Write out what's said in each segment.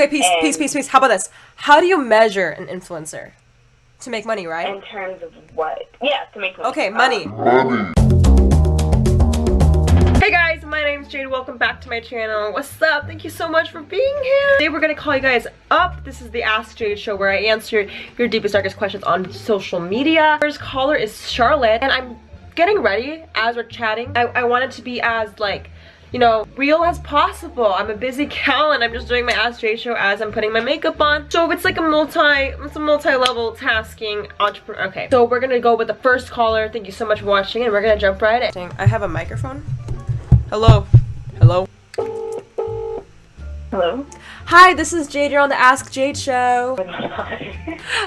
Okay, peace. How about this? How do you measure an influencer? To make money, right? In terms of what? Yeah, to make money. Okay, money. Hey guys, my name's Jade. Welcome back to my channel. What's up? Thank you so much for being here. Today we're gonna call you guys up. This is the Ask Jade show where I answer your deepest, darkest questions on social media. First caller is Charlotte, and I'm getting ready as we're chatting. I want it to be as like, you know, real as possible. I'm a busy gal and I'm just doing my Ask Jade show as I'm putting my makeup on. So it's like a multi-level tasking entrepreneur. Okay, so we're gonna go with the first caller. Thank you so much for watching and we're gonna jump right in. I have a microphone. Hello. Hello. Hello? Hi, this is Jade. You're on the Ask Jade show.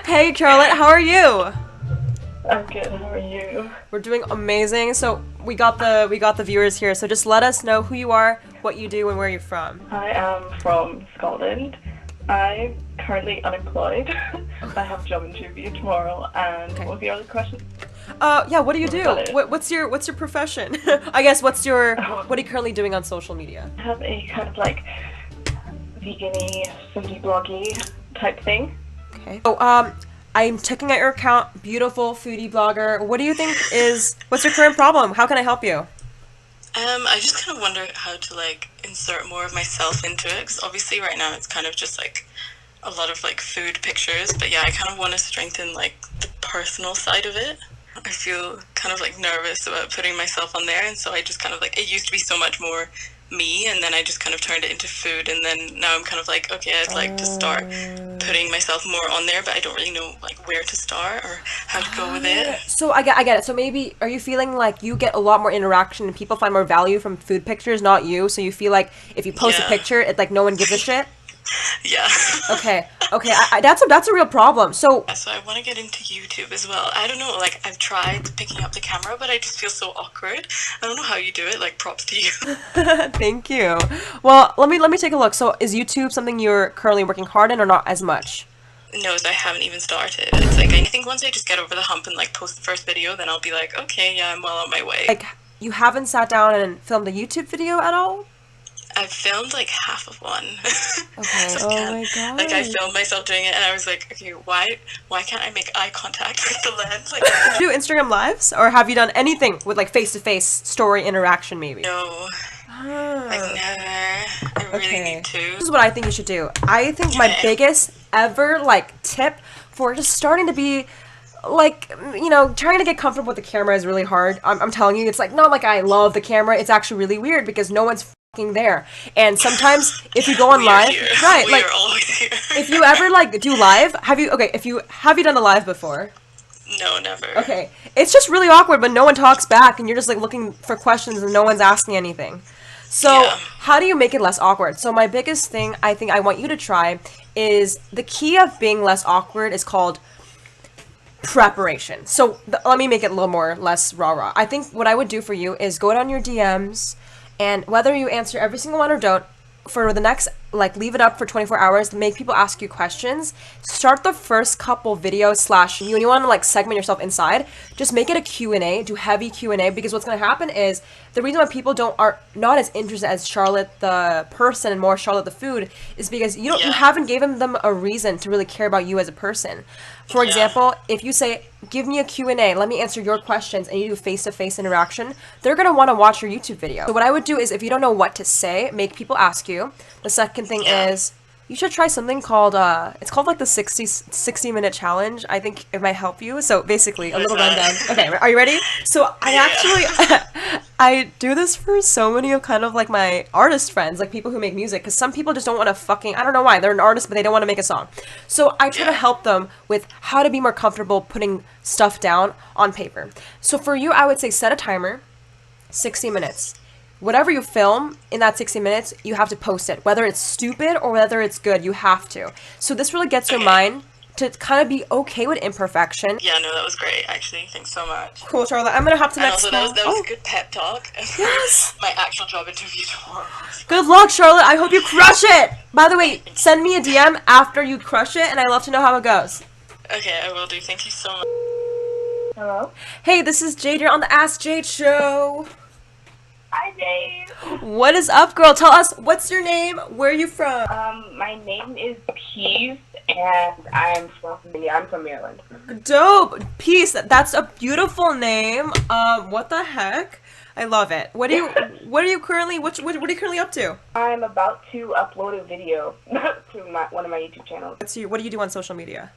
Hey Charlotte, how are you? I'm good, how are you? We're doing amazing. So we got the viewers here. So just let us know who you are, what you do, and where you're from. I am from Scotland. I'm currently unemployed. I have a job interview tomorrow, and what was the other question? Yeah, what do you do? What's your profession? I guess what are you currently doing on social media? I have a kind of like vegan-y, foodie bloggy type thing. Okay. So I'm checking out your account. Beautiful foodie blogger. What do you think what's your current problem? How can I help you? I just kind of wonder how to like insert more of myself into it, because obviously right now it's kind of just like a lot of like food pictures, but yeah, I kind of want to strengthen like the personal side of it. I feel kind of like nervous about putting myself on there, and so I just kind of like, it used to be so much more me, and then I just kind of turned it into food, and then now I'm kind of like, okay, I'd like to start putting myself more on there, but I don't really know like where to start or how to go with it. So I get it. So maybe, are you feeling like you get a lot more interaction and people find more value from food pictures, not you? So you feel like if you post a picture, it's like no one gives a shit? Yeah. Okay. That's a real problem. So I want to get into YouTube as well. I don't know, like I've tried picking up the camera, but I just feel so awkward. I don't know how you do it. Like, props to you. Thank you. Well, let me take a look. So is YouTube something you're currently working hard in, or not as much? No, I haven't even started. It's like, I think once I just get over the hump and like post the first video, then I'll be like, okay, yeah, I'm well on my way. Like, you haven't sat down and filmed a YouTube video at all? I filmed like half of one. Okay. So my god. Like, I filmed myself doing it, and I was like, okay, why can't I make eye contact with the lens? Like, do you do Instagram lives, or have you done anything with like face-to-face story interaction? Maybe. No. Like, never. I really need to. This is what I think you should do. I think my biggest ever like tip for just starting to be like, you know, trying to get comfortable with the camera is really hard. I'm telling you, it's like not like I love the camera. It's actually really weird because no one's there, and sometimes if you go on live, right, we like are always here. if you ever like do live, have you done a live before? No, never. Okay, it's just really awkward when no one talks back and you're just like looking for questions and no one's asking anything. So how do you make it less awkward? So my biggest thing I think I want you to try is, the key of being less awkward is called preparation. So let me make it a little more less rah-rah. I think what I would do for you is go down your DMs, and whether you answer every single one or don't, for the next, like, leave it up for 24 hours, make people ask you questions. Start the first couple videos / you want to like segment yourself inside, just make it a Q&A, do heavy Q&A, because what's going to happen is, the reason why people are not as interested as Charlotte the person and more Charlotte the food is because you haven't given them a reason to really care about you as a person. For example, if you say, give me a Q&A, let me answer your questions, and you do face-to-face interaction, they're going to want to watch your YouTube video. So what I would do is, if you don't know what to say, make people ask you. The second thing is, you should try something called, it's called like the 60-minute challenge. I think it might help you. So basically, a little rundown. Okay, are you ready? So I actually, I do this for so many of kind of like my artist friends, like people who make music, because some people just don't want to I don't know why, they're an artist, but they don't want to make a song. So I try to help them with how to be more comfortable putting stuff down on paper. So for you, I would say set a timer, 60 minutes. Whatever you film in that 60 minutes, you have to post it. Whether it's stupid or whether it's good, you have to. So this really gets your mind to kind of be okay with imperfection. Yeah, no, that was great, actually. Thanks so much. Cool, Charlotte. I'm going to hop to the next one. That was a good pep talk. Yes. My actual job interview tomorrow. Good luck, Charlotte. I hope you crush it. By the way, send me a DM after you crush it, and I'd love to know how it goes. Okay, I will do. Thank you so much. Hello? Hey, this is Jade. You're on the Ask Jade show. Hi, Hi, Jade. What is up, girl? Tell us, what's your name? Where are you from? My name is Peace, and I'm from Maryland. Dope. Peace. That's a beautiful name. What the heck? I love it. What are you currently up to? I'm about to upload a video to one of my YouTube channels. What do you do on social media?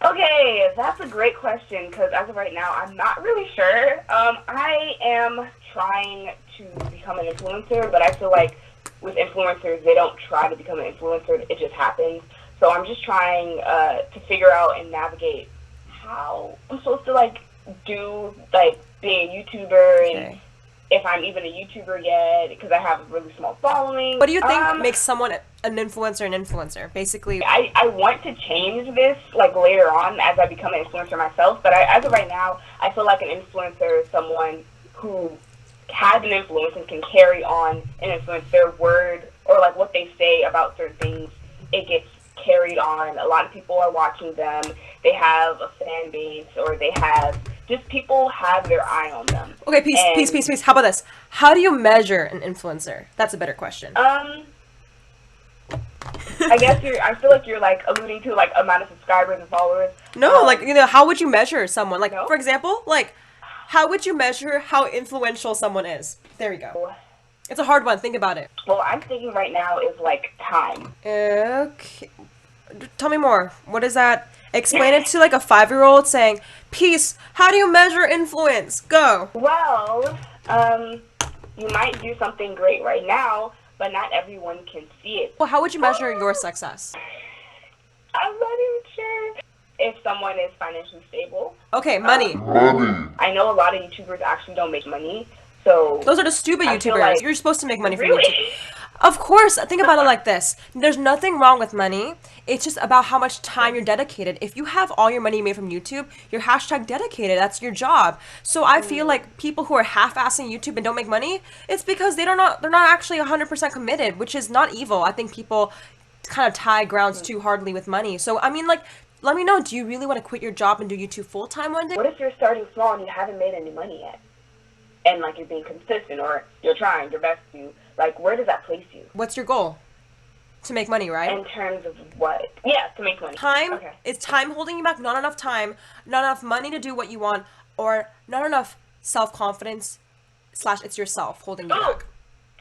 Okay, that's a great question, because as of right now, I'm not really sure. I am trying to become an influencer, but I feel like with influencers, they don't try to become an influencer, it just happens. So I'm just trying to figure out and navigate how I'm supposed to, like, do, like, being a YouTuber, and if I'm even a YouTuber yet, because I have a really small following. What do you think makes someone an influencer? Basically, I want to change this, like, later on as I become an influencer myself, but as of right now, I feel like an influencer is someone who has an influence and can carry on and influence their word or, like, what they say about certain things. It gets carried on. A lot of people are watching them. They have a fan base, or they have just people have their eye on them. Okay, peace. How about this? How do you measure an influencer? That's a better question. I guess I feel like you're, like, alluding to, like, amount of subscribers and followers. No, like, how would you measure someone? Like, No? for example, like, how would you measure how influential someone is? There you go. It's a hard one. Think about it. Well, I'm thinking right now is, like, time. Okay. Tell me more. What is that? Explain it to, like, a 5-year-old saying, Peace, how do you measure influence? Go. Well, you might do something great right now, but not everyone can see it. Well, how would you measure your success? I'm not even sure if someone is financially stable. Okay, money. I know a lot of YouTubers actually don't make money, so... Those are the stupid I feel YouTubers. like- You're supposed to make money from Really? YouTube. Of course. Think about it like this. There's nothing wrong with money. It's just about how much time you're dedicated. If you have all your money made from YouTube, you're hashtag dedicated. That's your job. So I feel like people who are half-assing YouTube and don't make money, it's because they're not actually 100% committed, which is not evil. I think people kind of tie grounds too hardly with money. So, I mean, like, let me know. Do you really want to quit your job and do YouTube full-time one day? What if you're starting small and you haven't made any money yet? And, like, you're being consistent, or you're trying your best to, like, where does that place you? What's your goal? To make money, right? In terms of what? Yeah, to make money. Time. Okay. Is time holding you back? Not enough time, not enough money to do what you want, or not enough self-confidence / it's yourself holding you Oh, back.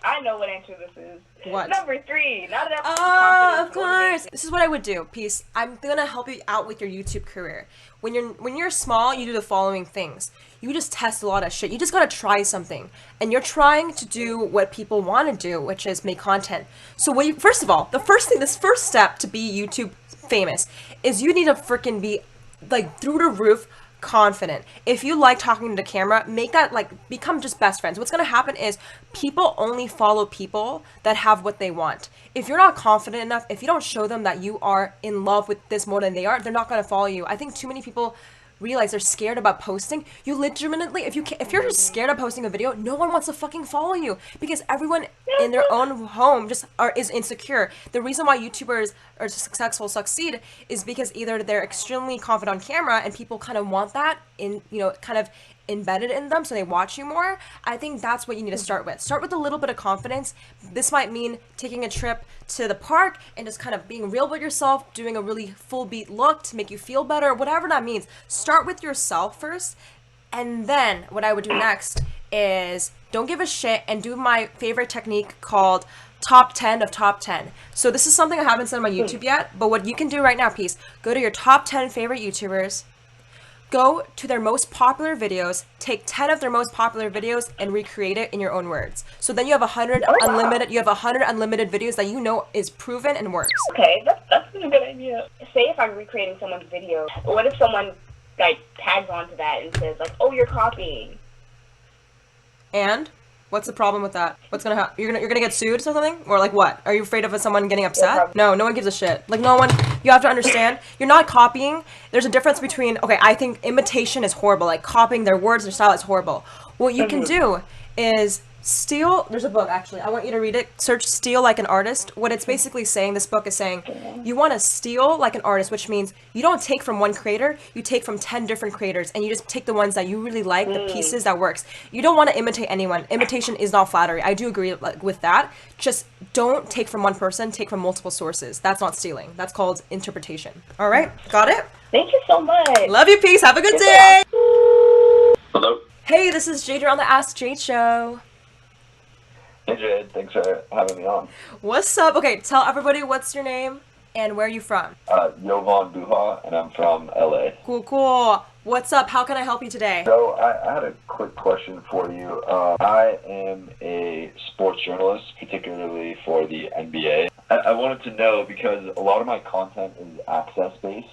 I know what answer this is. What? Number 3. Not enough Oh, confidence. of course. This is what I would do. Peace. I'm gonna help you out with your YouTube career. When you're small, you do the following things. You just test a lot of shit. You just gotta try something, and you're trying to do what people want to do, which is make content. So first of all, this first step to be YouTube famous is you need to freaking be, like, through the roof confident. If you like talking to the camera, make that, like, become just best friends. What's gonna happen is people only follow people that have what they want. If you're not confident enough, if you don't show them that you are in love with this more than they are, they're not gonna follow you. I think too many people realize they're scared about posting. You legitimately, if you're scared of posting a video, no one wants to fucking follow you, because everyone in their own home is insecure. The reason why YouTubers are succeed is because either they're extremely confident on camera and people kind of want that kind of embedded in them, so they watch you more. I think that's what you need to start with. Start with a little bit of confidence. This might mean taking a trip to the park and just kind of being real with yourself, doing a really full beat look to make you feel better, whatever that means. Start with yourself first, and then what I would do next is don't give a shit and do my favorite technique called top 10 of top 10. So this is something I haven't said on my YouTube yet, but what you can do right now, Peace, go to your top 10 favorite YouTubers, go to their most popular videos, take 10 of their most popular videos and recreate it in your own words. So then you have 100 unlimited videos that you know is proven and works. Okay, that's a good idea. Say if I'm recreating someone's video, what if someone, like, tags onto that and says, like, oh, you're copying? And what's the problem with that? What's gonna happen? You're gonna get sued or something? Or, like, what? Are you afraid of someone getting upset? No one gives a shit. Like, no one. You have to understand, you're not copying. There's a difference between, okay, I think imitation is horrible. Like, copying their words, their style is horrible. What you can do is Steal, there's a book actually. I want you to read it. Search Steal Like an Artist. What it's basically saying, this book is saying, you want to steal like an artist, which means you don't take from one creator, you take from 10 different creators, and you just take the ones that you really like, the pieces that works. You don't want to imitate anyone. Imitation is not flattery. I do agree with that. Just don't take from one person, take from multiple sources. That's not stealing. That's called interpretation. All right? Got it? Thank you so much. Love you, peace. Have a good day. Hello. Hey, this is Jade. You're on the Ask Jade show. Hey Jade, thanks for having me on. What's up? Okay, tell everybody what's your name and where are you from? Jovan Buha, and I'm from LA. Cool. What's up? How can I help you today? So I had a quick question for you. I am a sports journalist, particularly for the NBA. I wanted to know because a lot of my content is access-based,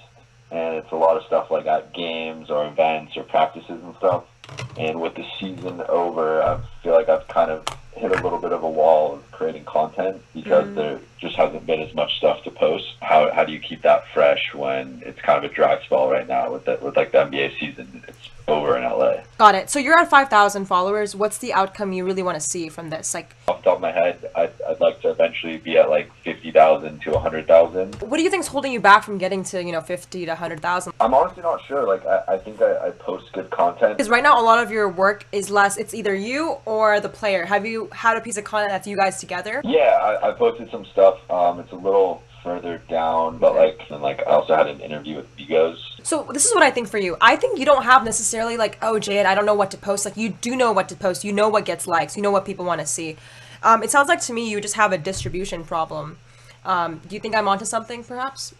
and it's a lot of stuff like at games or events or practices and stuff. And with the season over, I feel like I've kind of hit a little bit of a wall of creating content because there just hasn't been as much stuff to post. How do you keep that fresh when it's kind of a dry spell right now with like the NBA season? It's over in LA. Got it. So you're at 5,000 followers. What's the outcome you really want to see from this? Like, off the top of my head, I'd like to eventually be at like 50,000 to 100,000. what do you think's holding you back from getting to 50 to 100,000? I'm honestly not sure. Like I think I post good content. Because right now a lot of your work is less. It's either you or the player. Have you had a piece of content that's you guys together? Yeah, I posted some stuff. It's a little further down, but I also had an interview with Migos. So this is what I think for you. I think you don't have necessarily like, oh, Jade, I don't know what to post. Like, you do know what to post. You know what gets likes. You know what people want to see. It sounds like to me you just have a distribution problem. Do you think I'm onto something, perhaps?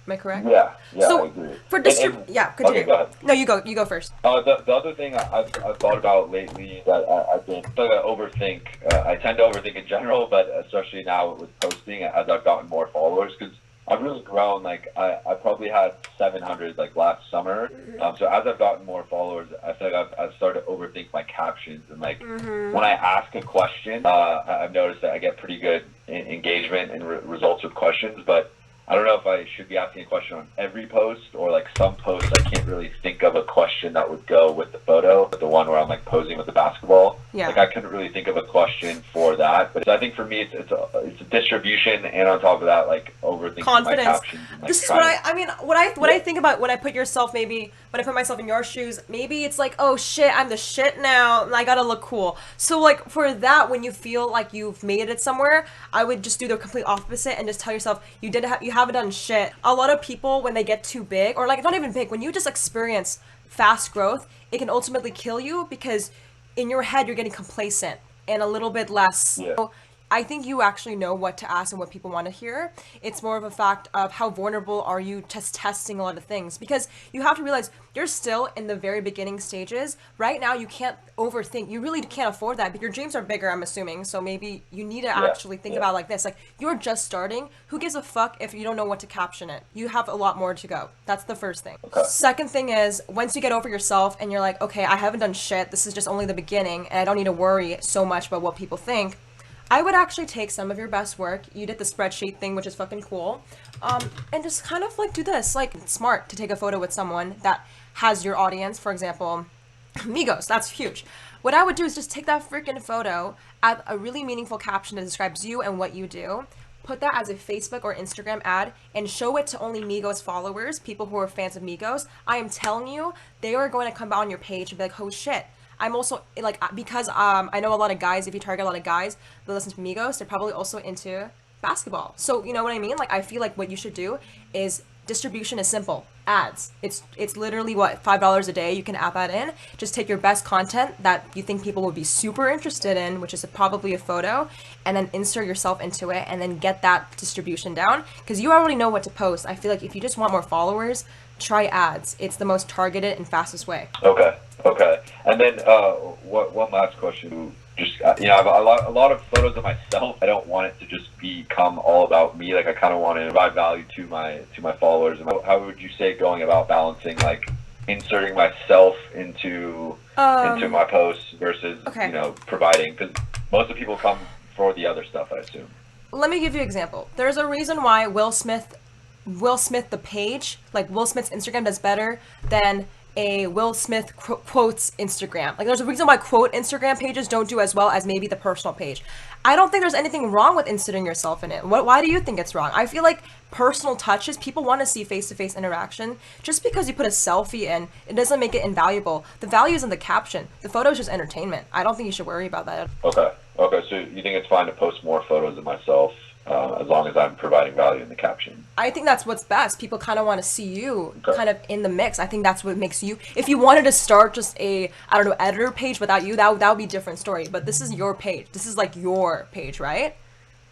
Am I correct? Yeah, So I agree. for yeah, continue. Okay, go ahead. No, you go first. The other thing I've thought about lately that I've been overthink. I tend to overthink in general, but especially now with posting as I've gotten more followers, because I've really grown. Like I probably had 700 like last summer. So as I've gotten more followers, I feel like I've started to overthink my captions and like when I ask a question, I've noticed that I get pretty good engagement and results with questions, but I don't know if I should be asking a question on every post or like some posts I can't really think of a question that would go with the photo. But the one where I'm like posing with the basketball, like I couldn't really think of a question for that. But I think for me it's a distribution, and on top of that, like overthinking Confidence. my captions. And, like, this is what I think about when I put yourself, maybe when I put myself in your shoes, maybe it's like, oh shit, I'm the shit now and I gotta look cool. So like for that, when you feel like you've made it somewhere, I would just do the complete opposite and just tell yourself you haven't done shit. A lot of people, when they get too big, or like not even big, when you just experience fast growth, it can ultimately kill you because in your head you're getting complacent and a little bit less. Yeah. So I think you actually know what to ask and what people want to hear. It's more of a fact of how vulnerable are you just testing a lot of things, because you have to realize you're still in the very beginning stages. Right now you can't overthink. You really can't afford that, but your dreams are bigger, I'm assuming. So maybe you need to actually think about like this. Like, you're just starting. Who gives a fuck if you don't know what to caption it? You have a lot more to go. That's the first thing. Okay. Second thing is, once you get over yourself and you're like, okay, I haven't done shit. This is just only the beginning and I don't need to worry so much about what people think. I would actually take some of your best work. You did the spreadsheet thing, which is fucking cool. And just kind of like do this. Like, it's smart to take a photo with someone that has your audience. For example, Migos, that's huge. What I would do is just take that freaking photo, add a really meaningful caption that describes you and what you do, put that as a Facebook or Instagram ad, and show it to only Migos followers, people who are fans of Migos. I am telling you, they are going to come on your page and be like, oh shit. I'm also, like, because I know a lot of guys, if you target a lot of guys that listen to Migos, they're probably also into basketball. So, you know what I mean? Like, I feel like what you should do is, distribution is simple. Ads. It's literally, what, $5 a day? You can add that in. Just take your best content that you think people would be super interested in, which is probably a photo, and then insert yourself into it, and then get that distribution down. Because you already know what to post. I feel like if you just want more followers, try ads. It's the most targeted and fastest way. Okay. And then one last question. Just I have a lot of photos of myself. I don't want it to just become all about me. Like, I kind of want to provide value to my followers. And how would you say going about balancing like inserting myself into my posts versus providing? Because most of the people come for the other stuff, I assume. Let me give you an example. There's a reason why Will Smith the page, like Will Smith's Instagram, does better than a Will Smith quotes Instagram. Like there's a reason why quote Instagram pages don't do as well as maybe the personal page. I don't think there's anything wrong with inserting yourself in it. Why do you think it's wrong? I feel like personal touches, people want to see face-to-face interaction. Just because you put a selfie in, it doesn't make it invaluable. The value is in the caption. The photo is just entertainment. I don't think you should worry about that. Okay. So you think it's fine to post more photos of myself as long as I'm providing value in the caption? I think that's what's best. People kind of want to see you kind of in the mix. I think that's what makes you. If you wanted to start just a, I don't know, editor page without you, that would be a different story. But this is your page. This is like your page, right?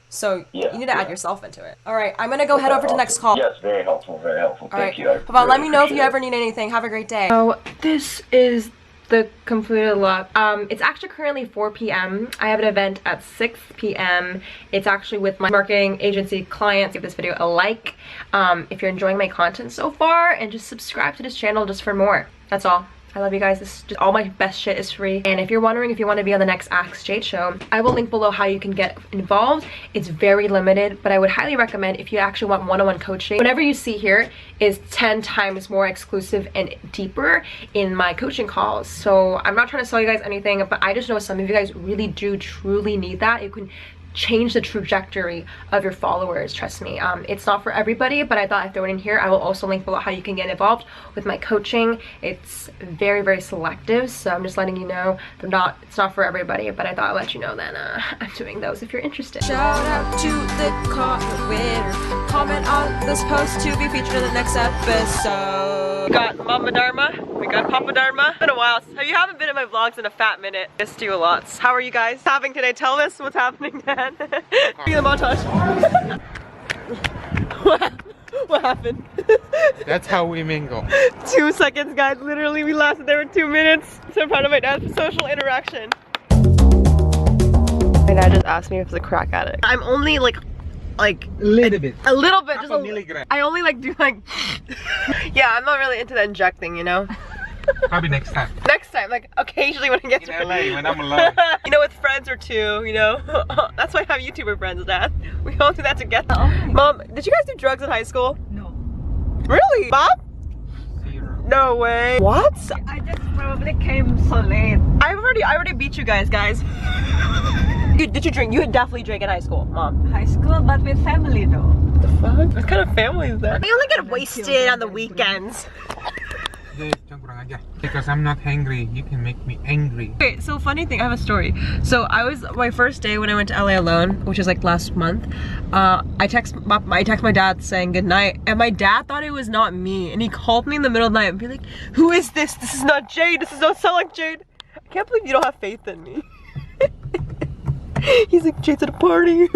So you need to add yourself into it. All right, I'm going to go head over to the next call. Yes, very helpful, very helpful. Thank you. Well, let me know if you ever need anything. Have a great day. So this is the completed look. It's actually currently 4 p.m. I have an event at 6 p.m. It's actually with my marketing agency clients. Give this video a like if you're enjoying my content so far, and just subscribe to this channel just for more. That's all. I love you guys. This is just, all my best shit is free. And if you're wondering if you want to be on the next Ask Jade show, I will link below how you can get involved. It's very limited, but I would highly recommend if you actually want one-on-one coaching. Whatever you see here is 10 times more exclusive and deeper in my coaching calls. So I'm not trying to sell you guys anything, but I just know some of you guys really do truly need that. You can change the trajectory of your followers, trust me. It's not for everybody, but I thought I'd throw it in here. I will also link below how you can get involved with my coaching. It's very, very selective, so I'm just letting you know that it's not for everybody, but I thought I'd let you know that I'm doing those if you're interested. Shout out to the winner. Comment on this post to be featured in the next episode. We got Mama Dharma, we got Papa Dharma. It's been a while. You haven't been in my vlogs in a fat minute. Missed you a lot. How are you guys having today? Tell us what's happening, Dad. Be the montage. What happened? That's how we mingle. 2 seconds, guys. Literally, we lasted there for 2 minutes. So proud of my dad for social interaction. My dad just asked me if it's a crack addict. I'm only like a little bit. A little bit. Half a milligram. I only like do like. Yeah, I'm not really into the injecting, you know. Probably next time. Next time, like occasionally when I get in LA, when I'm alone. You know, with friends or two, you know. That's why I have YouTuber friends, Dad. We all do that together. Mom, did you guys do drugs in high school? No. Really? Bob? Zero. No way. What? I just probably came so late. I already beat you guys. Did you drink? You had definitely drank in high school, Mom. High school, but with family though. What the fuck? What kind of family is that? We only get wasted on the weekends. Because I'm not hungry, you can make me angry. Okay, so funny thing, I have a story. So my first day when I went to LA alone, which was like last month, I text my dad saying goodnight, and my dad thought it was not me, and he called me in the middle of the night and be like, who is this? This is not Jade, this does not sound like Jade. I can't believe you don't have faith in me. He's like, Jade's at a party.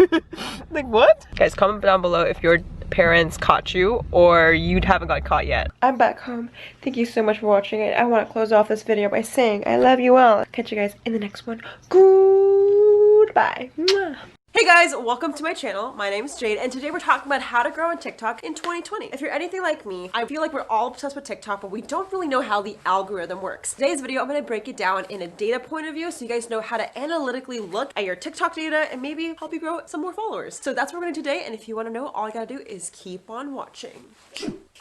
Like, what? Guys, comment down below if your parents caught you or you haven't got caught yet. I'm back home. Thank you so much for watching it. I want to close off this video by saying I love you all. Catch you guys in the next one. Goodbye. Mwah. Hey guys, welcome to my channel. My name is Jade, and today we're talking about how to grow on TikTok in 2020. If you're anything like me, I feel like we're all obsessed with TikTok, but we don't really know how the algorithm works. Today's video, I'm gonna break it down in a data point of view so you guys know how to analytically look at your TikTok data and maybe help you grow some more followers. So that's what we're gonna do today, and if you wanna know, all you gotta do is keep on watching.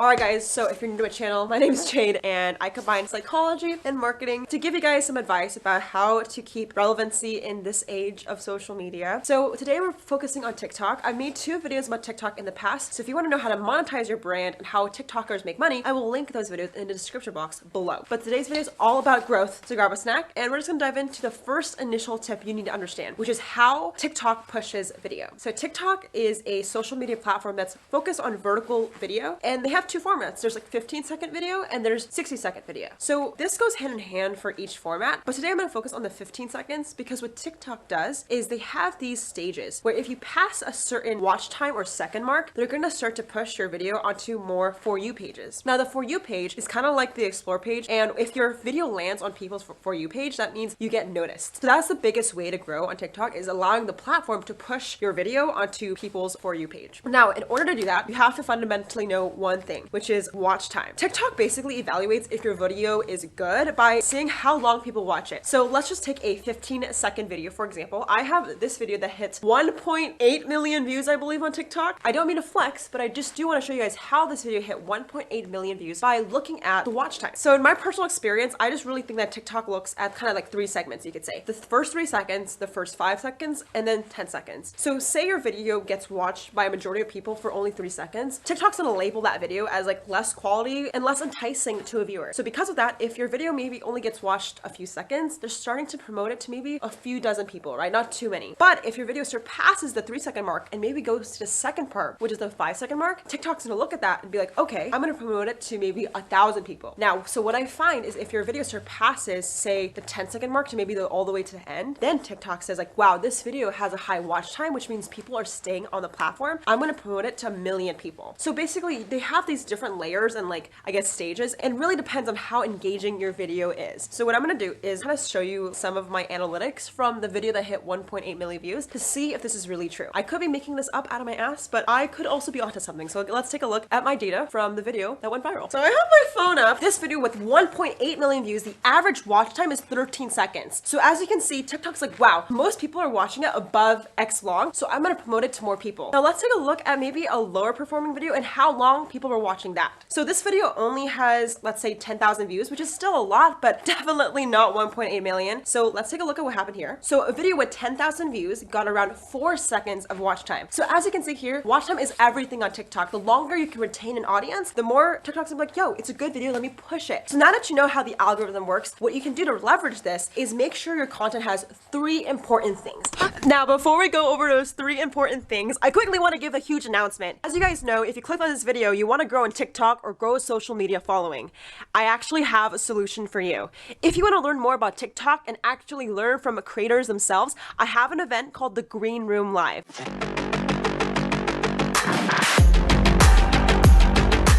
Alright guys, so if you're new to my channel, my name is Jade, and I combine psychology and marketing to give you guys some advice about how to keep relevancy in this age of social media. So today we're focusing on TikTok. I've made 2 videos about TikTok in the past, so if you want to know how to monetize your brand and how TikTokers make money, I will link those videos in the description box below. But today's video is all about growth, so grab a snack, and we're just gonna dive into the first initial tip you need to understand, which is how TikTok pushes video. So TikTok is a social media platform that's focused on vertical video, and they have 2 formats. There's like 15-second video and there's 60-second video. So this goes hand in hand for each format, but today I'm going to focus on the 15 seconds because what TikTok does is they have these stages where if you pass a certain watch time or second mark, they're going to start to push your video onto more For You pages. Now the For You page is kind of like the Explore page, and if your video lands on people's For You page, that means you get noticed. So that's the biggest way to grow on TikTok, is allowing the platform to push your video onto people's For You page. Now in order to do that, you have to fundamentally know one thing, thing, which is watch time. TikTok basically evaluates if your video is good by seeing how long people watch it. So let's just take a 15-second video, for example. I have this video that hits 1.8 million views, I believe, on TikTok. I don't mean to flex, but I just do want to show you guys how this video hit 1.8 million views by looking at the watch time. So in my personal experience, I just really think that TikTok looks at kind of like 3 segments, you could say. The first 3 seconds, the first 5 seconds, and then 10 seconds. So say your video gets watched by a majority of people for only 3 seconds, TikTok's gonna label that video as like less quality and less enticing to a viewer. So because of that, if your video maybe only gets watched a few seconds, they're starting to promote it to maybe a few dozen people, right? Not too many. But if your video surpasses the 3-second mark and maybe goes to the second part, which is the 5-second mark, TikTok's gonna look at that and be like, okay, I'm gonna promote it to maybe 1,000 people. Now, so what I find is if your video surpasses, say, the 10-second mark to maybe all the way to the end, then TikTok says like, wow, this video has a high watch time, which means people are staying on the platform. I'm gonna promote it to 1 million people. So basically, they have these different layers and like, I guess, stages, and really depends on how engaging your video is. So what I'm gonna do is kind of show you some of my analytics from the video that hit 1.8 million views to see if this is really true. I could be making this up out of my ass, but I could also be onto something. So let's take a look at my data from the video that went viral. So I have my phone up. This video with 1.8 million views, the average watch time is 13 seconds. So as you can see, TikTok's like, wow, most people are watching it above X long, so I'm gonna promote it to more people. Now let's take a look at maybe a lower performing video and how long people were watching that. So this video only has, let's say, 10,000 views, which is still a lot, but definitely not 1.8 million. So let's take a look at what happened here. So a video with 10,000 views got around 4 seconds of watch time. So as you can see here, watch time is everything on TikTok. The longer you can retain an audience, the more TikTok's gonna be like, yo, it's a good video, let me push it. So now that you know how the algorithm works, what you can do to leverage this is make sure your content has 3 important things. Now, before we go over those 3 important things, I quickly want to give a huge announcement. As you guys know, if you click on this video, you want to grow on TikTok or grow a social media following, I actually have a solution for you. If you want to learn more about TikTok and actually learn from creators themselves, I have an event called the Green Room Live.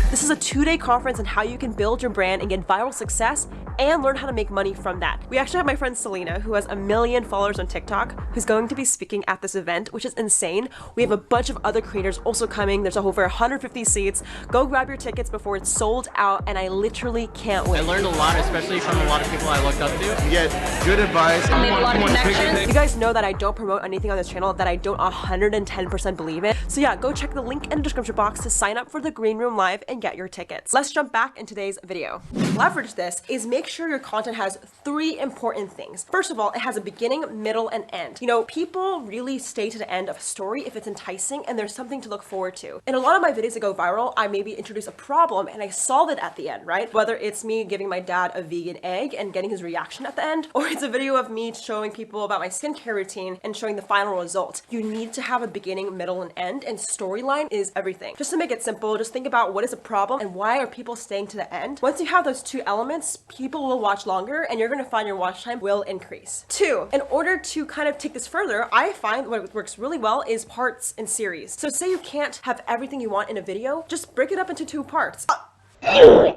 This is a 2-day conference on how you can build your brand and get viral success and learn how to make money from that. We actually have my friend Selena, who has 1 million followers on TikTok, who's going to be speaking at this event, which is insane. We have a bunch of other creators also coming. There's over 150 seats. Go grab your tickets before it's sold out, and I literally can't wait. I learned a lot, especially from a lot of people I looked up to. You get good advice. Made a lot of connections. You guys know that I don't promote anything on this channel that I don't 110% believe in. So yeah, go check the link in the description box to sign up for the Green Room Live and get your tickets. Let's jump back in today's video. Leverage this is make sure your content has 3 important things. First of all, it has a beginning, middle, and end. You know, people really stay to the end of a story if it's enticing and there's something to look forward to. In a lot of my videos that go viral, I maybe introduce a problem and I solve it at the end, right? Whether it's me giving my dad a vegan egg and getting his reaction at the end, or it's a video of me showing people about my skincare routine and showing the final result. You need to have a beginning, middle, and end, and storyline is everything. Just to make it simple, just think about what is a problem and why are people staying to the end. Once you have those 2 elements, people will watch longer and you're gonna find your watch time will increase. 2, in order to kind of take this further, I find what works really well is parts and series. So say you can't have everything you want in a video, just break it up into 2 parts.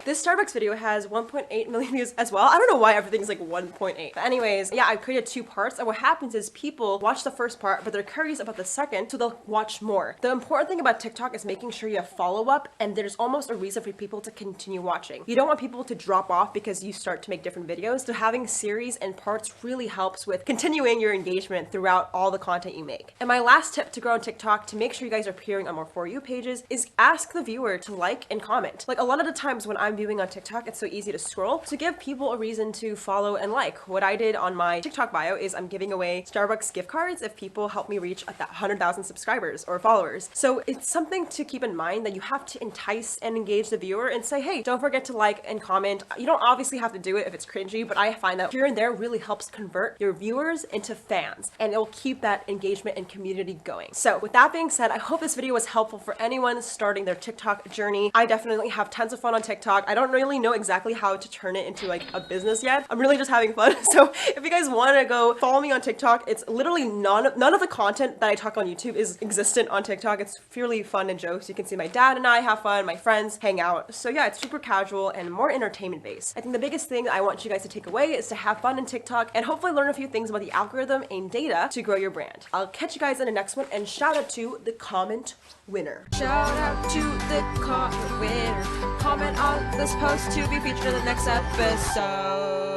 This Starbucks video has 1.8 million views as well. I don't know why everything's like 1.8. But anyways, yeah, I created 2 parts, and what happens is people watch the first part, but they're curious about the second, so they'll watch more. The important thing about TikTok is making sure you have follow-up, and there's almost a reason for people to continue watching. You don't want people to drop off because you start to make different videos, so having series and parts really helps with continuing your engagement throughout all the content you make. And my last tip to grow on TikTok to make sure you guys are appearing on more For You pages is ask the viewer to like and comment. Like a lot of the times when I'm viewing on TikTok, it's so easy to scroll. To give people a reason to follow and like, what I did on my TikTok bio is I'm giving away Starbucks gift cards if people help me reach 100,000 subscribers or followers. So it's something to keep in mind that you have to entice and engage the viewer and say, hey, don't forget to like and comment. You don't obviously have to do it if it's cringy, but I find that here and there really helps convert your viewers into fans, and it will keep that engagement and community going. So with that being said, I hope this video was helpful for anyone starting their TikTok journey. I definitely have tons of fun on TikTok. I don't really know exactly how to turn it into like a business yet. I'm really just having fun. So if you guys want to go follow me on TikTok, it's literally none of the content that I talk on YouTube is existent on TikTok. It's purely fun and jokes. You can see my dad and I have fun, my friends hang out. So yeah, it's super casual and more entertainment based. I think the biggest thing I want you guys to take away is to have fun in TikTok and hopefully learn a few things about the algorithm and data to grow your brand. I'll catch you guys in the next one, and shout out to the comment winner. Shout out to the comment winner. Comment on this post to be featured in the next episode.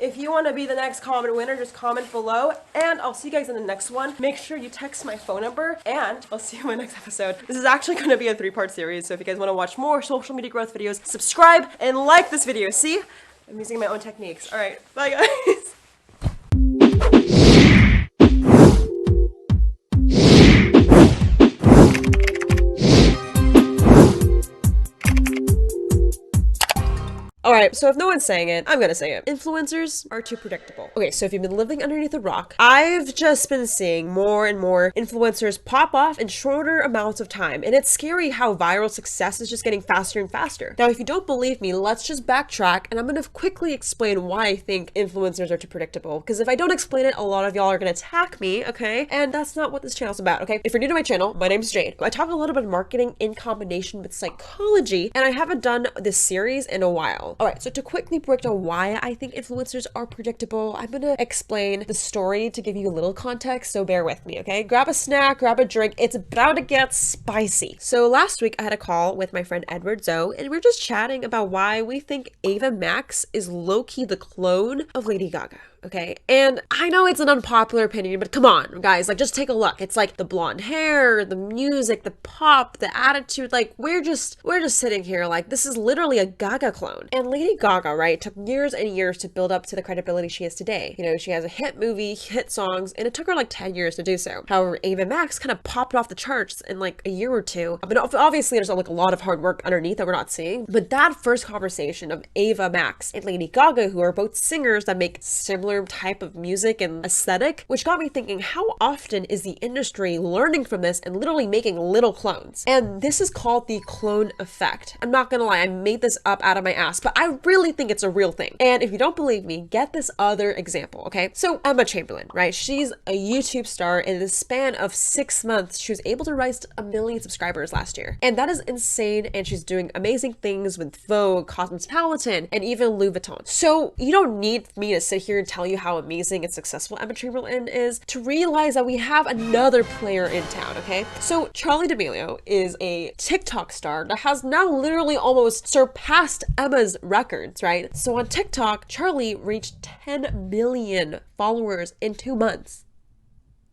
If you want to be the next comment winner, just comment below, and I'll see you guys in the next one. Make sure you text my phone number, and I'll see you in my next episode. This is actually going to be a 3-part series, so if you guys want to watch more social media growth videos, subscribe and like this video. See? I'm using my own techniques. All right, bye guys. Alright, so if no one's saying it, I'm gonna say it. Influencers are too predictable. Okay, so if you've been living underneath a rock, I've just been seeing more and more influencers pop off in shorter amounts of time, and it's scary how viral success is just getting faster and faster. Now, if you don't believe me, let's just backtrack, and I'm gonna quickly explain why I think influencers are too predictable, because if I don't explain it, a lot of y'all are gonna attack me, okay? And that's not what this channel's about, okay? If you're new to my channel, my name's Jade. I talk a lot about marketing in combination with psychology, and I haven't done this series in a while. Alright, so to quickly break down why I think influencers are predictable, I'm gonna explain the story to give you a little context, so bear with me, okay? Grab a snack, grab a drink, it's about to get spicy. So last week I had a call with my friend Edward Zoe, and we are just chatting about why we think Ava Max is low-key the clone of Lady Gaga. Okay, and I know it's an unpopular opinion, but come on, guys, like, just take a look. It's like the blonde hair, the music, the pop, the attitude, like, we're just sitting here like, this is literally a Gaga clone. And Lady Gaga, right, took years and years to build up to the credibility she has today. You know, she has a hit movie, hit songs, and it took her like 10 years to do so. However, Ava Max kind of popped off the charts in like a year or two. But obviously there's like a lot of hard work underneath that we're not seeing. But that first conversation of Ava Max and Lady Gaga, who are both singers that make similar type of music and aesthetic, which got me thinking, how often is the industry learning from this and literally making little clones? And this is called the clone effect. I'm not gonna lie, I made this up out of my ass, but I really think it's a real thing. And if you don't believe me, get this other example, okay? So Emma Chamberlain, right? She's a YouTube star. In the span of 6 months, she was able to rise to 1 million subscribers last year. And that is insane, and she's doing amazing things with Vogue, Cosmopolitan, and even Louis Vuitton. So you don't need me to sit here and tell you how amazing and successful Emma Chamberlain is to realize that we have another player in town, okay? So Charli D'Amelio is a TikTok star that has now literally almost surpassed Emma's records, right? So on TikTok, Charli reached 10 million followers in 2 months.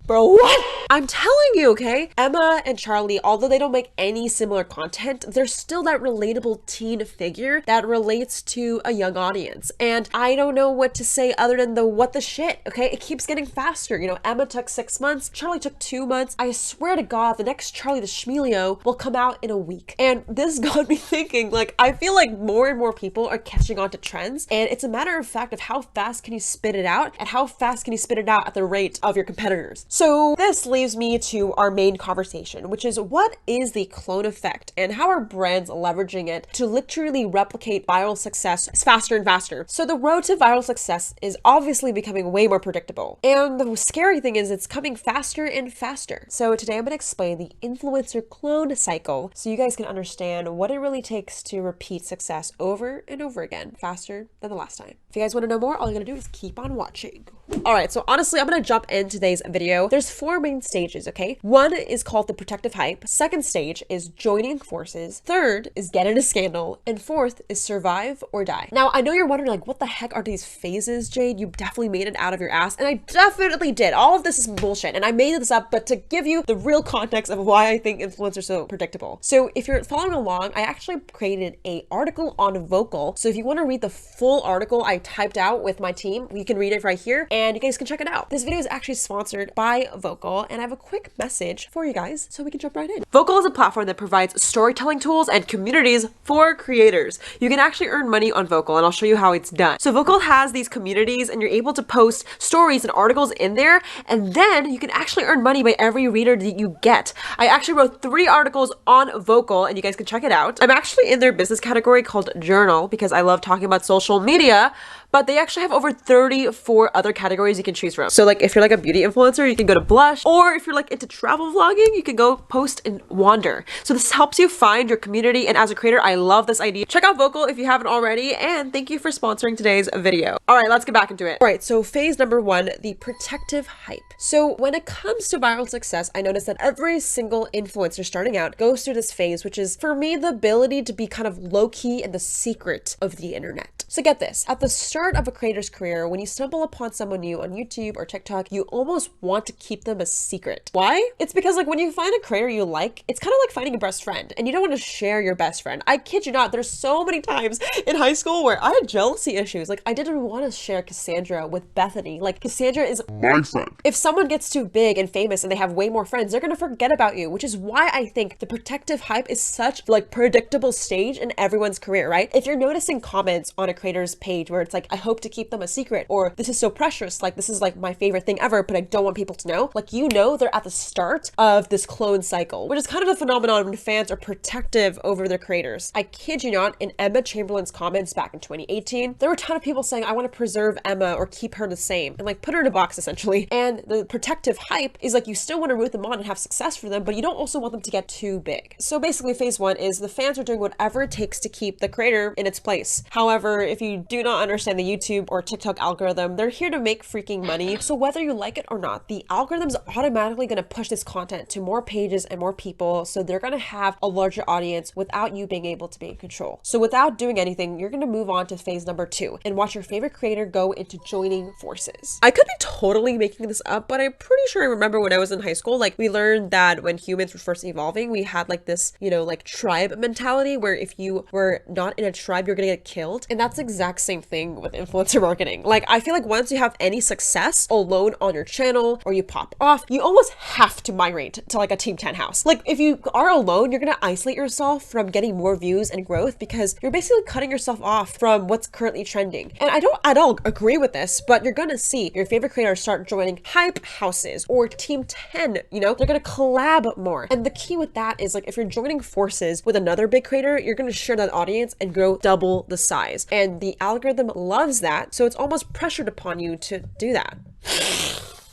Bro, what? I'm telling you, okay? Emma and Charli, although they don't make any similar content, they're still that relatable teen figure that relates to a young audience. And I don't know what to say other than the what the shit, okay? It keeps getting faster. You know, Emma took 6 months, Charli took 2 months. I swear to God, the next Charli D'Amelio will come out in a week. And this got me thinking, like, I feel like more and more people are catching on to trends, and it's a matter of fact of how fast can you spit it out and how fast can you spit it out at the rate of your competitors. So this leaves me to our main conversation, which is what is the clone effect and how are brands leveraging it to literally replicate viral success faster and faster. So the road to viral success is obviously becoming way more predictable. And the scary thing is it's coming faster and faster. So today I'm going to explain the influencer clone cycle so you guys can understand what it really takes to repeat success over and over again faster than the last time. If you guys want to know more, all you gotta do is keep on watching. Alright, so honestly, I'm gonna jump in today's video. There's 4 main stages, okay? One is called the protective hype. Second stage is joining forces. Third is get in a scandal. And fourth is survive or die. Now, I know you're wondering, like, what the heck are these phases, Jade? You definitely made it out of your ass. And I definitely did. All of this is bullshit. And I made this up, but to give you the real context of why I think influencers are so predictable. So if you're following along, I actually created an article on Vocal. So if you want to read the full article I typed out with my team, you can read it right here. and you guys can check it out. This video is actually sponsored by Vocal, and I have a quick message for you guys so we can jump right in. Vocal is a platform that provides storytelling tools and communities for creators. You can actually earn money on Vocal, and I'll show you how it's done. So Vocal has these communities, and you're able to post stories and articles in there, and then you can actually earn money by every reader that you get. I actually wrote 3 articles on Vocal, and you guys can check it out. I'm actually in their business category called Journal because I love talking about social media, but they actually have over 34 other categories you can choose from. So like if you're like a beauty influencer, you can go to Blush, or if you're like into travel vlogging, you can go post in Wander. So this helps you find your community, and as a creator, I love this idea. Check out Vocal if you haven't already, and thank you for sponsoring today's video. All right, let's get back into it. All right, so phase number 1, the protective hype. So when it comes to viral success, I noticed that every single influencer starting out goes through this phase, which is for me the ability to be kind of low-key and the secret of the internet. So get this, at the start of a creator's career, when you stumble upon someone new on YouTube or TikTok, you almost want to keep them a secret. Why? It's because like when you find a creator you like, it's kind of like finding a best friend, and you don't want to share your best friend. I kid you not, there's so many times in high school where I had jealousy issues. Like I didn't want to share Cassandra with Bethany. Like Cassandra is my friend. If someone gets too big and famous and they have way more friends, they're gonna forget about you, which is why I think the protective hype is such like predictable stage in everyone's career, right? If you're noticing comments on a creator's page where it's like, I hope to keep them a secret, or this is so precious, like this is like my favorite thing ever, but I don't want people to know, like you know they're at the start of this clone cycle, which is kind of the phenomenon when fans are protective over their creators. I kid you not, in Emma Chamberlain's comments back in 2018, there were a ton of people saying, I want to preserve Emma or keep her the same, and like put her in a box essentially. And the protective hype is like you still want to root them on and have success for them, but you don't also want them to get too big. So basically phase 1 is the fans are doing whatever it takes to keep the creator in its place. However, if you do not understand the YouTube or TikTok algorithm, they're here to make freaking money. So whether you like it or not, the algorithm's automatically going to push this content to more pages and more people. So they're going to have a larger audience without you being able to be in control. So without doing anything, you're going to move on to phase number 2 and watch your favorite creator go into joining forces. I could be totally making this up, but I'm pretty sure I remember when I was in high school, like we learned that when humans were first evolving, we had like this, you know, like tribe mentality where if you were not in a tribe, you're going to get killed. And that's the exact same thing with influencer marketing. Like I feel like once you have any success alone on your channel or you pop off, you almost have to migrate to like a Team 10 house. Like if you are alone, you're gonna isolate yourself from getting more views and growth because you're basically cutting yourself off from what's currently trending. And I don't at all agree with this, but you're gonna see your favorite creators start joining hype houses or Team 10, you know, they're gonna collab more. And the key with that is like if you're joining forces with another big creator, you're gonna share that audience and grow double the size. And the algorithm loves that, so it's almost pressured upon you to do that.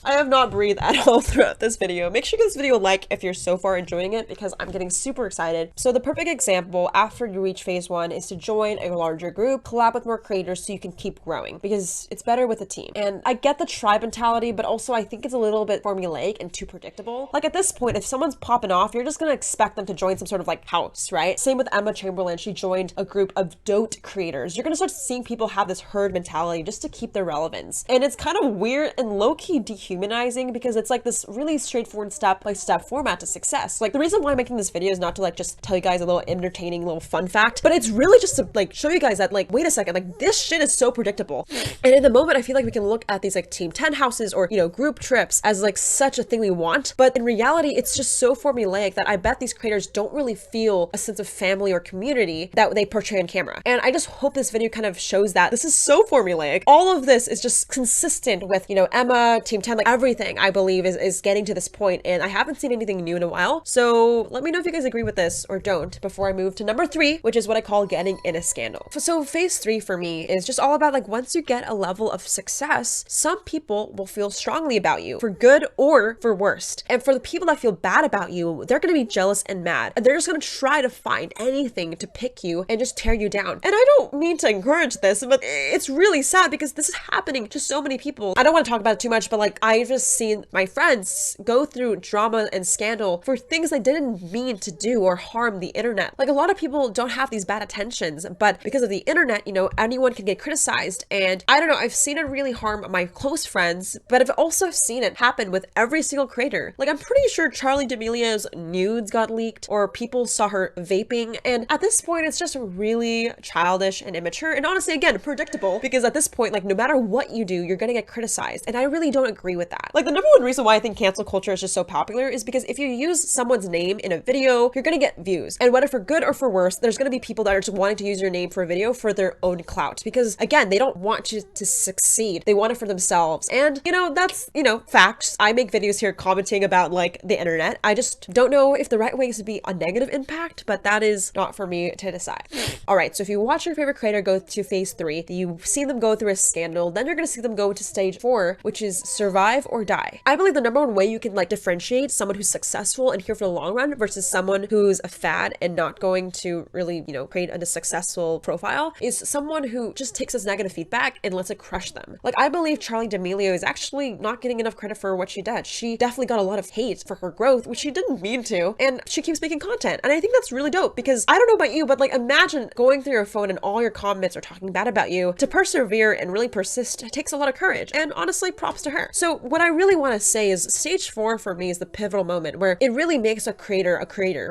I have not breathed at all throughout this video. Make sure you give this video a like if you're so far enjoying it because I'm getting super excited. So the perfect example after you reach phase 1 is to join a larger group, collab with more creators so you can keep growing because it's better with a team. And I get the tribe mentality, but also I think it's a little bit formulaic and too predictable. Like at this point, if someone's popping off, you're just gonna expect them to join some sort of like house, right? Same with Emma Chamberlain. She joined a group of dote creators. You're gonna start seeing people have this herd mentality just to keep their relevance. And it's kind of weird and low-key dehumanizing because it's like this really straightforward step-by-step format to success. Like the reason why I'm making this video is not to like just tell you guys a little entertaining little fun fact, but it's really just to like show you guys that like, wait a second, like this shit is so predictable. And in the moment, I feel like we can look at these like Team 10 houses or, you know, group trips as like such a thing we want, but in reality, it's just so formulaic that I bet these creators don't really feel a sense of family or community that they portray on camera. And I just hope this video kind of shows that this is so formulaic. All of this is just consistent with, you know, Emma, Team 10, like everything I believe is getting to this point, and I haven't seen anything new in a while. So let me know if you guys agree with this or don't before I move to number 3, which is what I call getting in a scandal. So phase 3 for me is just all about like once you get a level of success, some people will feel strongly about you for good or for worst. And for the people that feel bad about you, they're going to be jealous and mad, and they're just going to try to find anything to pick you and just tear you down. And I don't mean to encourage this, but it's really sad because this is happening to so many people. I don't want to talk about it too much, but like I've just seen my friends go through drama and scandal for things they didn't mean to do or harm the internet. Like, a lot of people don't have these bad intentions, but because of the internet, you know, anyone can get criticized. And I don't know, I've seen it really harm my close friends, but I've also seen it happen with every single creator. Like, I'm pretty sure Charlie D'Amelio's nudes got leaked, or people saw her vaping, and at this point it's just really childish and immature, and honestly, again, predictable, because at this point, like, no matter what you do, you're gonna get criticized, and I really don't agree with that. Like, the number one reason why I think cancel culture is just so popular is because if you use someone's name in a video, you're gonna get views, and whether for good or for worse, there's gonna be people that are just wanting to use your name for a video for their own clout, because again, they don't want you to succeed, they want it for themselves. And you know, that's, you know, facts. I make videos here commenting about like the internet. I just don't know if the right way is to be a negative impact, but that is not for me to decide. All right, so if you watch your favorite creator go to phase 3, you've seen them go through a scandal, then you're gonna see them go to stage 4, which is survive or die. I believe the number one way you can like differentiate someone who's successful and here for the long run versus someone who's a fad and not going to really, you know, create a successful profile is someone who just takes this negative feedback and lets it crush them. Like, I believe Charlie D'Amelio is actually not getting enough credit for what she did. She definitely got a lot of hate for her growth, which she didn't mean to, and she keeps making content. And I think that's really dope, because I don't know about you, but like, imagine going through your phone and all your comments are talking bad about you. To persevere and really persist takes a lot of courage, and honestly, props to her. So what I really want to say is stage 4 for me is the pivotal moment where it really makes a creator,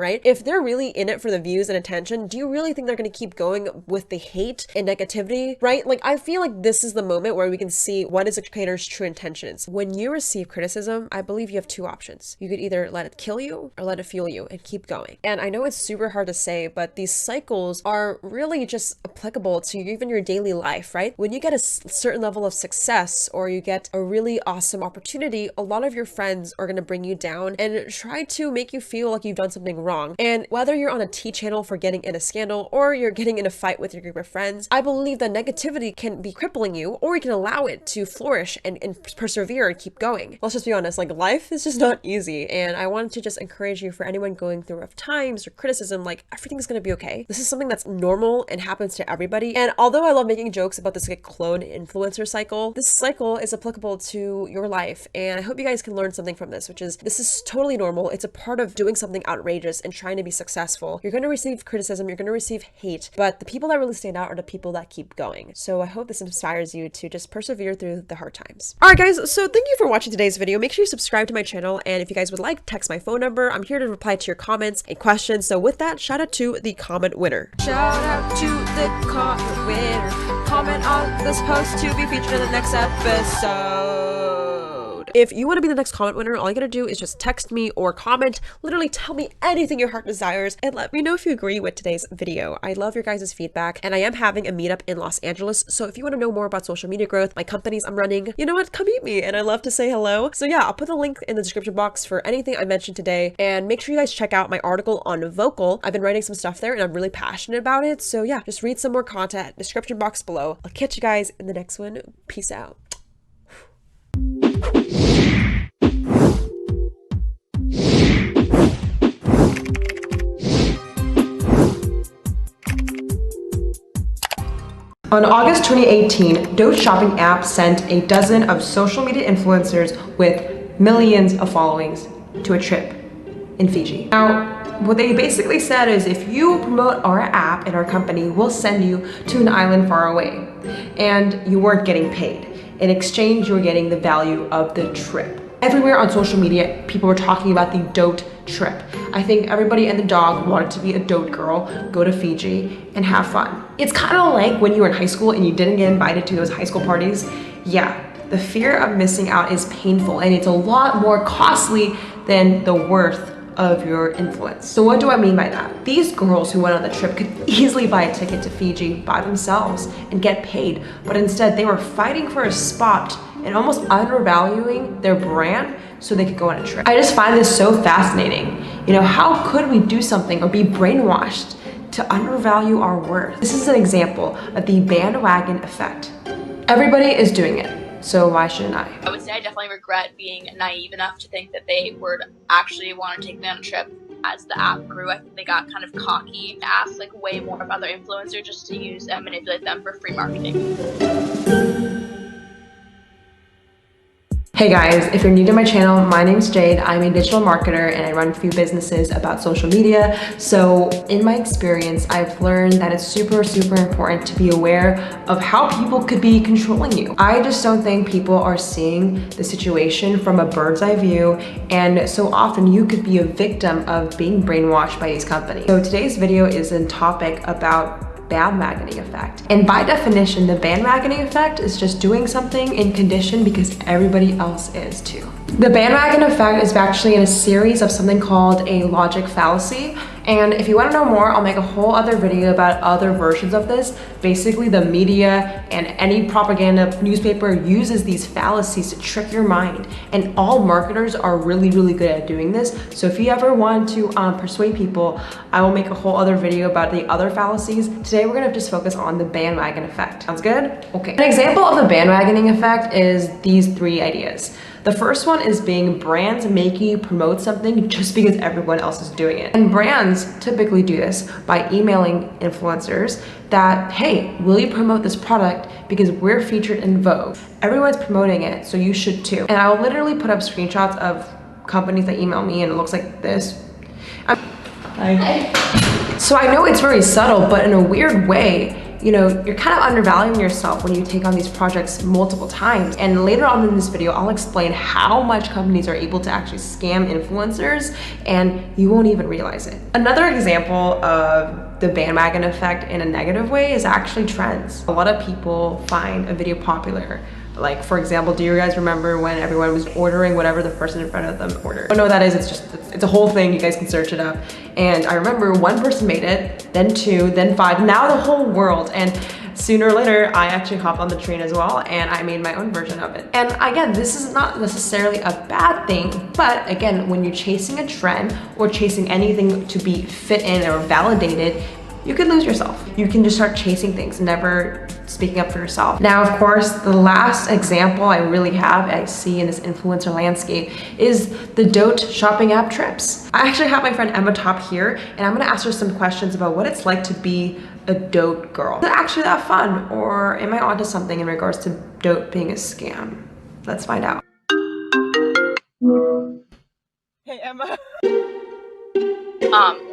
right? If they're really in it for the views and attention, do you really think they're going to keep going with the hate and negativity, right? Like, I feel like this is the moment where we can see what is a creator's true intentions. When you receive criticism, I believe you have two options. You could either let it kill you or let it fuel you and keep going. And I know it's super hard to say, but these cycles are really just applicable to even your daily life, right? When you get a certain level of success or you get a really awesome opportunity, a lot of your friends are going to bring you down and try to make you feel like you've done something wrong. And whether you're on a T channel for getting in a scandal or you're getting in a fight with your group of friends, I believe that negativity can be crippling you, or you can allow it to flourish and persevere and keep going. Let's just be honest, like, life is just not easy. And I wanted to just encourage you, for anyone going through rough times or criticism, like, everything's going to be okay. This is something that's normal and happens to everybody. And although I love making jokes about this like clone influencer cycle, this cycle is applicable to your life. And I hope you guys can learn something from this, which is this is totally normal. It's a part of doing something outrageous and trying to be successful. You're going to receive criticism, you're going to receive hate, but the people that really stand out are the people that keep going. So I hope this inspires you to just persevere through the hard times. All right, guys, so thank you for watching today's video. Make sure you subscribe to my channel, and if you guys would like, text my phone number. I'm here to reply to your comments and questions. So with that, shout out to the comment winner. Shout out to the comment winner. Comment on this post to be featured in the next episode. If you want to be the next comment winner, all you gotta do is just text me or comment. Literally tell me anything your heart desires and let me know if you agree with today's video. I love your guys' feedback, and I am having a meetup in Los Angeles. So if you want to know more about social media growth, my companies I'm running, you know what? Come meet me, and I love to say hello. So yeah, I'll put the link in the description box for anything I mentioned today, and make sure you guys check out my article on Vocal. I've been writing some stuff there, and I'm really passionate about it. So yeah, just read some more content, description box below. I'll catch you guys in the next one. Peace out. On August 2018, Doge shopping app sent a dozen of social media influencers with millions of followings to a trip in Fiji. Now, what they basically said is, if you promote our app and our company, we'll send you to an island far away. And you weren't getting paid. In exchange, you were getting the value of the trip. Everywhere on social media, people were talking about the Dote trip. I think everybody and the dog wanted to be a Dote girl, go to Fiji, and have fun. It's kind of like when you were in high school and you didn't get invited to those high school parties. Yeah, the fear of missing out is painful, and it's a lot more costly than the worth of your influence. So what do I mean by that? These girls who went on the trip could easily buy a ticket to Fiji by themselves and get paid, but instead they were fighting for a spot and almost undervaluing their brand so they could go on a trip. I just find this so fascinating. You know, how could we do something or be brainwashed to undervalue our worth? This is an example of the bandwagon effect. Everybody is doing it, so why shouldn't I? I would say I definitely regret being naive enough to think that they would actually want to take me on a trip. As the app grew, I think they got kind of cocky, asked like way more of other influencers just to use and manipulate them for free marketing. Hey guys, if you're new to my channel, my name's Jade. I'm a digital marketer and I run a few businesses about social media. So in my experience, I've learned that it's super important to be aware of how people could be controlling you. I just don't think people are seeing the situation from a bird's eye view, and so often you could be a victim of being brainwashed by these companies. So today's video is a topic about bandwagoning effect. And by definition, the bandwagoning effect is just doing something in condition because everybody else is too. The bandwagon effect is actually in a series of something called a logic fallacy. And if you want to know more, I'll make a whole other video about other versions of this. Basically, the media and any propaganda newspaper uses these fallacies to trick your mind. And all marketers are really good at doing this. So if you ever want to persuade people, I will make a whole other video about the other fallacies. Today, we're going to just focus on the bandwagon effect. Sounds good? Okay. An example of the bandwagoning effect is these three ideas. The first one is being brands making you promote something just because everyone else is doing it. And brands typically do this by emailing influencers that, hey, will you promote this product because we're featured in Vogue? Everyone's promoting it, so you should too. And I'll literally put up screenshots of companies that email me and it looks like this. So I know it's very subtle, but in a weird way, you know, you're kind of undervaluing yourself when you take on these projects multiple times. And later on in this video, I'll explain how much companies are able to actually scam influencers and you won't even realize it. Another example of the bandwagon effect in a negative way is actually trends. A lot of people find a video popular. Like, for example, do you guys remember when everyone was ordering whatever the person in front of them ordered? I don't know what that is, it's a whole thing, you guys can search it up. And I remember one person made it, then two, then five, now the whole world. And sooner or later, I actually hopped on the train as well and I made my own version of it. And again, this is not necessarily a bad thing, but again, when you're chasing a trend or chasing anything to be fit in or validated, you could lose yourself. You can just start chasing things, never speaking up for yourself. Now, of course, the last example I see in this influencer landscape is the dote shopping app trips. I actually have my friend Emma Top here, and I'm gonna ask her some questions about what it's like to be a dote girl. Is it actually that fun, or am I onto something in regards to dote being a scam? Let's find out. Hey, Emma.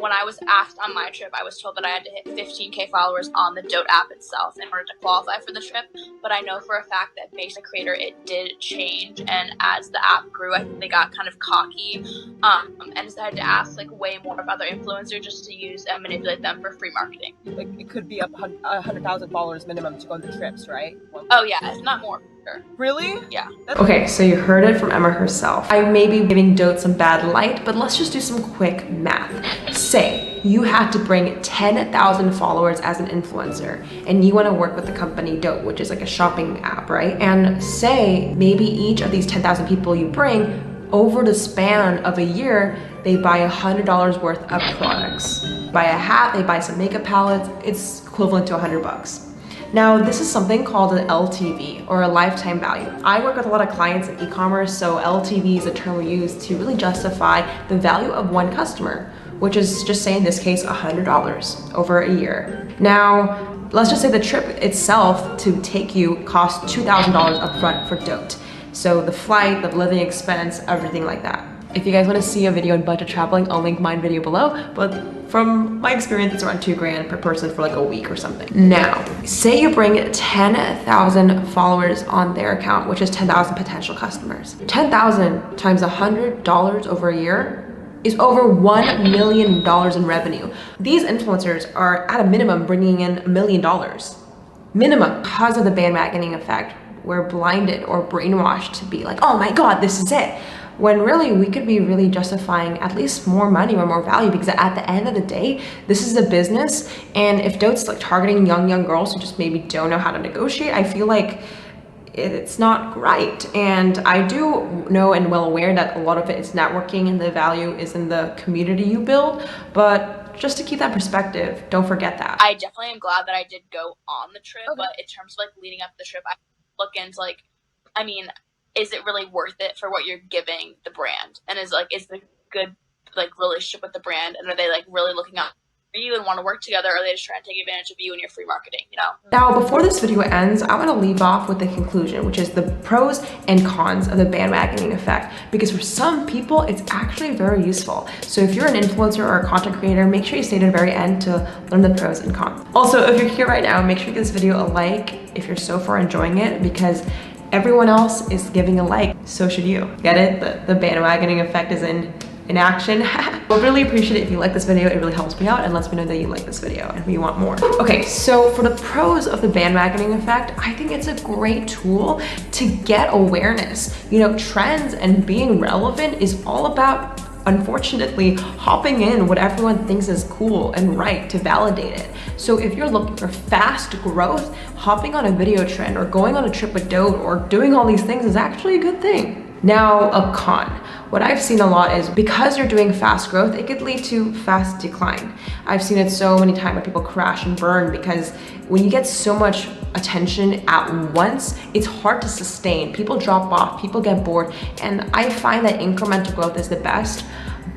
When I was asked on my trip, I was told that I had to hit 15K followers on the Dote app itself in order to qualify for the trip. But I know for a fact that based on creator, it did change. And as the app grew, I think they got kind of cocky and decided to ask like way more of other influencers just to use and manipulate them for free marketing. Like, it could be 100,000 followers minimum to go on the trips, right? Oh yeah, if not more. Sure. Really? Yeah. Okay, so you heard it from Emma herself. I may be giving dote some bad light, but let's just do some quick math. Say you had to bring 10,000 followers as an influencer and you want to work with the company Dote, which is like a shopping app, right? And say maybe each of these 10,000 people you bring, over the span of a year, they buy $100 worth of products. Buy a hat, they buy some makeup palettes, it's equivalent to $100. Now, this is something called an LTV, or a lifetime value. I work with a lot of clients in e-commerce, so LTV is a term we use to really justify the value of one customer, which is just say in this case, $100 over a year. Now, let's just say the trip itself to take you costs $2,000 upfront for Dote. So the flight, the living expense, everything like that. If you guys want to see a video on budget traveling, I'll link my video below, but from my experience, it's around $2,000 per person for like a week or something. Now, say you bring 10,000 followers on their account, which is 10,000 potential customers. 10,000 times $100 over a year is over $1 million in revenue. These influencers are at a minimum bringing in $1 million. Minimum. Because of the bandwagoning effect, we're blinded or brainwashed to be like, oh my God, this is it. When really we could be really justifying at least more money or more value, because at the end of the day, this is a business. And if Dote's like targeting young girls who just maybe don't know how to negotiate, I feel like it's not right. And I do know and well aware that a lot of it is networking and the value is in the community you build, but just to keep that perspective, don't forget that. I definitely am glad that I did go on the trip, but in terms of like leading up the trip, I look into like, I mean, is it really worth it for what you're giving the brand? And is the good like relationship with the brand, and are they like really looking out you and want to work together, or are they just trying to take advantage of you and your free marketing, you know? Now, before this video ends, I want to leave off with the conclusion, which is the pros and cons of the bandwagoning effect. Because for some people, it's actually very useful. So if you're an influencer or a content creator, make sure you stay to the very end to learn the pros and cons. Also, if you're here right now, make sure you give this video a like if you're so far enjoying it, because everyone else is giving a like, so should you. Get it? The bandwagoning effect is in action. I'd really appreciate it if you like this video. It really helps me out and lets me know that you like this video and you want more. Okay, so for the pros of the bandwagoning effect, I think it's a great tool to get awareness. You know, trends and being relevant is all about, unfortunately, hopping in what everyone thinks is cool and right to validate it. So if you're looking for fast growth, hopping on a video trend or going on a trip with Jade or doing all these things is actually a good thing. Now, a con. What I've seen a lot is because you're doing fast growth, it could lead to fast decline. I've seen it so many times where people crash and burn because when you get so much attention at once, it's hard to sustain. People drop off, people get bored, and I find that incremental growth is the best.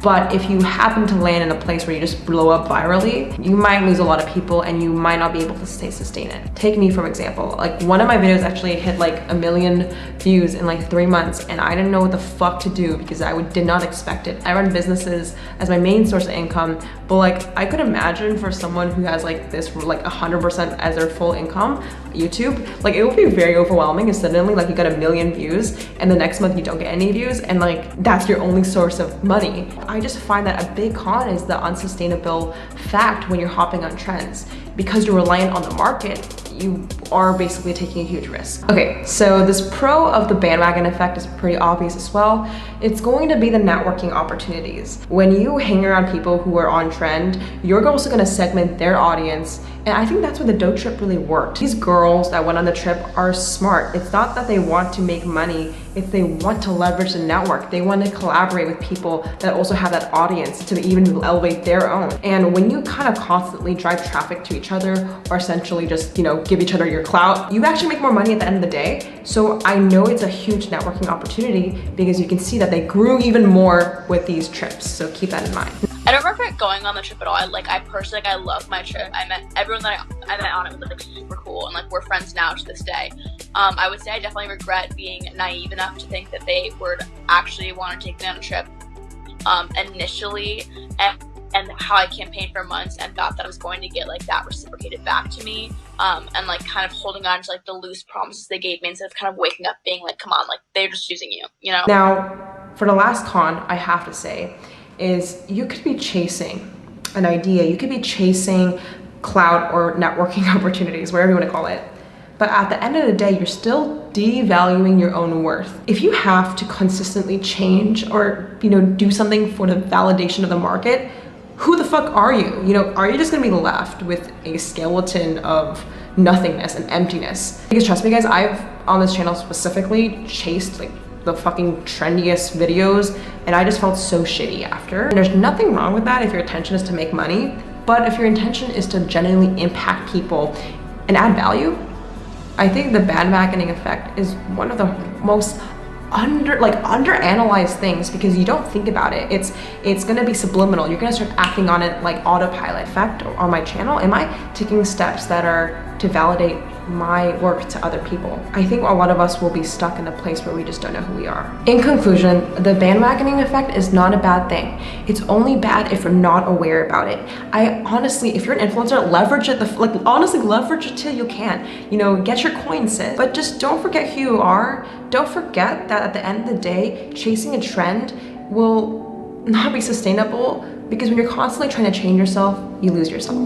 But if you happen to land in a place where you just blow up virally, you might lose a lot of people and you might not be able to sustain it. Take me for example. Like one of my videos actually hit like 1 million views in like 3 months, and I didn't know what the fuck to do because I did not expect it. I run businesses as my main source of income, but like I could imagine for someone who has like this like 100% as their full income, YouTube, like it would be very overwhelming if suddenly like you got 1 million views and the next month you don't get any views and like that's your only source of money. I just find that a big con is the unsustainable fact when you're hopping on trends. Because you're reliant on the market, you are basically taking a huge risk. Okay, so this pro of the bandwagon effect is pretty obvious as well. It's going to be the networking opportunities. When you hang around people who are on trend, you're also gonna segment their audience. And I think that's where the Jade trip really worked. These girls that went on the trip are smart. It's not that they want to make money, it's they want to leverage the network. They want to collaborate with people that also have that audience to even elevate their own. And when you kind of constantly drive traffic to each other or essentially just, you know, give each other your clout, you actually make more money at the end of the day. So I know it's a huge networking opportunity because you can see that they grew even more with these trips. So keep that in mind. I don't regret going on the trip at all. I personally, I love my trip. I met everyone that I met on it was like super cool, and like we're friends now to this day. I would say I definitely regret being naive enough to think that they would actually want to take me on a trip initially, and how I campaigned for months and thought that I was going to get like that reciprocated back to me, and like kind of holding on to like the loose promises they gave me instead of kind of waking up being like, come on, like they're just using you, you know? Now, for the last con, I have to say, is you could be chasing an idea, you could be chasing clout or networking opportunities, whatever you want to call it. But at the end of the day, you're still devaluing your own worth. If you have to consistently change or, you know, do something for the validation of the market, who the fuck are you? You know, are you just gonna be left with a skeleton of nothingness and emptiness? Because trust me guys, I've on this channel specifically chased like the fucking trendiest videos and I just felt so shitty after. And there's nothing wrong with that if your intention is to make money, but if your intention is to genuinely impact people and add value, I think the bandwagoning effect is one of the most under-analyzed things because you don't think about it. It's gonna be subliminal. You're gonna start acting on it like autopilot. In fact, on my channel, am I taking steps that are to validate my work to other people? I think a lot of us will be stuck in a place where we just don't know who we are. In conclusion, the bandwagoning effect is not a bad thing. It's only bad if you're not aware about it. I honestly, if you're an influencer, leverage it, honestly leverage it till you can. You know, get your coins, sis. But just don't forget who you are. Don't forget that at the end of the day, chasing a trend will not be sustainable because when you're constantly trying to change yourself, you lose yourself.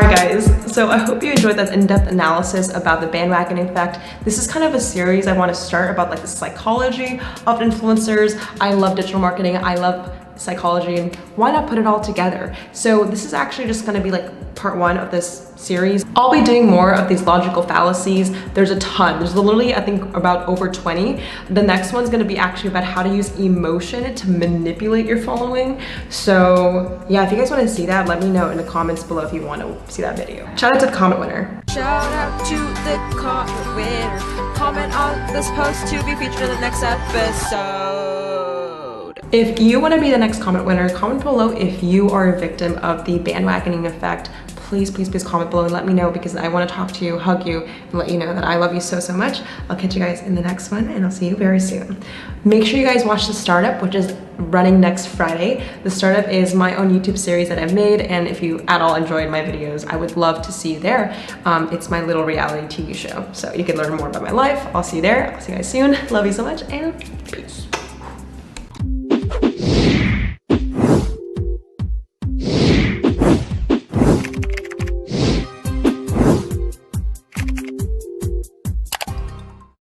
Alright guys, so I hope you enjoyed that in-depth analysis about the bandwagon effect. This is kind of a series I want to start about like the psychology of influencers. I love digital marketing, I love psychology, and why not put it all together? So this is actually just going to be like part 1 of this series. I'll be doing more of these logical fallacies. There's a ton. There's literally, I think, about over 20. The next one's going to be actually about how to use emotion to manipulate your following. So yeah, if you guys want to see that, let me know in the comments below if you want to see that video. Shout out to the comment winner. Shout out to the comment winner. Comment on this post to be featured in the next episode. If you want to be the next comment winner, comment below if you are a victim of the bandwagoning effect. Please, please, please comment below and let me know, because I want to talk to you, hug you, and let you know that I love you so, so much. I'll catch you guys in the next one, and I'll see you very soon. Make sure you guys watch the startup, which is running next Friday. The startup is my own YouTube series that I've made, and if you at all enjoyed my videos, I would love to see you there. It's my little reality TV show, so you can learn more about my life. I'll see you there. I'll see you guys soon. Love you so much, and peace.